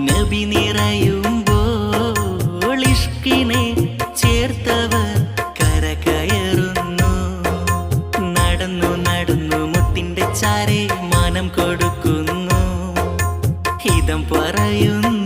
നബി നിറയുമ്പോൾ ഇഷ്കിനെ ചേർത്തവർ കരകയറുന്നു. നടന്നു നടന്നു മുത്തിന്റെ ചാരെ മാനം കൊടുക്കുന്നു. ഹിതം പറയുന്നു